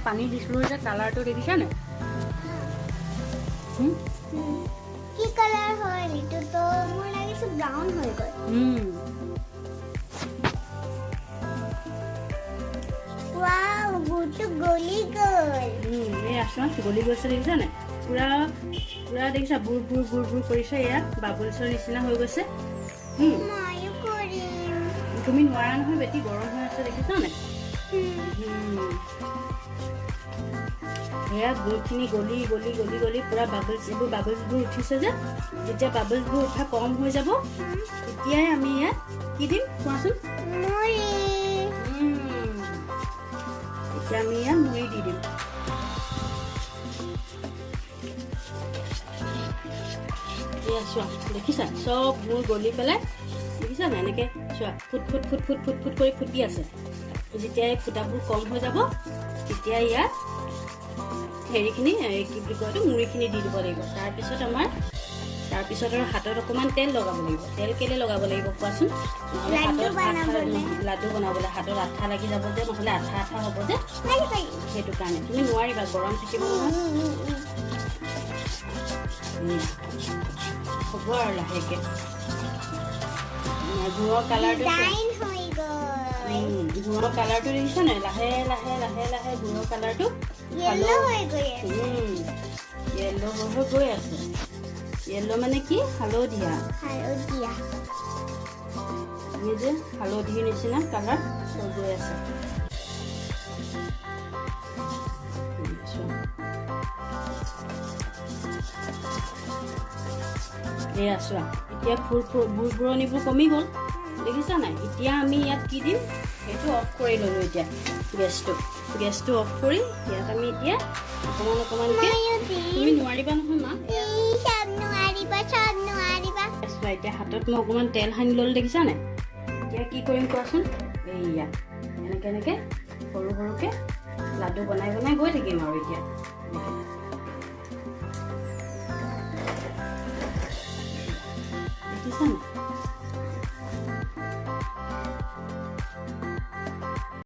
পানী দিছিলোঁ যে কালাৰটো দেখিছানে? কি কালাৰ হয় এইটো? তো মোৰ লাগিছে ব্ৰাউন হৈ গ'ল। ৱাও, বুটটো গলি গ'ল। এই আচোন গলি গৈছে দেখিছানে? পুৰা পুৰা দেখিছা বুৰ বুৰ বুৰ বুৰ কৰিছে। এয়া বাবলছৰ নিচিনা হৈ গৈছে। ময়ো কৰিম। তুমি নোৱাৰা নহয় বেটি, গৰম হৈ আছে দেখিছানে? এয়া বুটখিনি গলি গলি গলি গলি পুৰা বাবলছবোৰ উঠিছে যে। যেতিয়া বাবলছবোৰ উঠা কম হৈ যাব তেতিয়াই আমি ইয়াত কি দিম কোৱাচোন? এতিয়া আমি ইয়াত মুড়ি দি দিম। চোৱা দেখিছা চব মোৰ গলি পেলাই দেখিছা নাই? এনেকে চোৱা foot foot foot foot foot foot কৰি ফুটি আছে। যেতিয়া এই ফুটাবোৰ কম হৈ যাব তেতিয়া ইয়াত হেৰিখিনি কি বুলি কয় এইটো মুড়িখিনি দি দিব লাগিব। তাৰপিছত আৰু হাতত অকণমান তেল লগাব লাগিব। তেল কেলে লগাব লাগিব কোৱাচোন? নহ'লে লাডু বনাবলৈ হাতত আঠা লাগি যাব যে, নহ'লে আঠা আঠা হ'ব যে, সেইটো কাৰণে তুমি নোৱাৰিবা, গৰম থাকিব নহয়। হ'ব আৰু লাহেকে গুড়ৰ কালাৰটো দেখিছা নাই? লাহে লাহে লাহে লাহে গুড়ৰ কালাৰটো য়েল্ল' হৈ গৈ আছে। য়েল্ল' মানে কি? হালধীয়া। এই যে হালধিৰ নিচিনা কালাৰ হৈ গৈ আছে। এয়া চোৱা এতিয়া বুৰবুৰণিবোৰ কমি গ'ল দেখিছা নাই? এতিয়া আমি ইয়াত কি দিম সেইটো অফ কৰি ল'লো। এতিয়া গেছটো অফ কৰি ইয়াত আমি এতিয়া অকণমানকৈ তুমি নোৱাৰিবা নহয় মা। এতিয়া হাতত মই অকণমান তেল সানি ল'লো দেখিছা নাই? এতিয়া কি কৰিম কোৱাচোন? এইয়া এনেকৈ সৰু সৰুকৈ লাডু বনাই বনাই গৈ থাকিম আৰু এতিয়া দেখিছা নাই?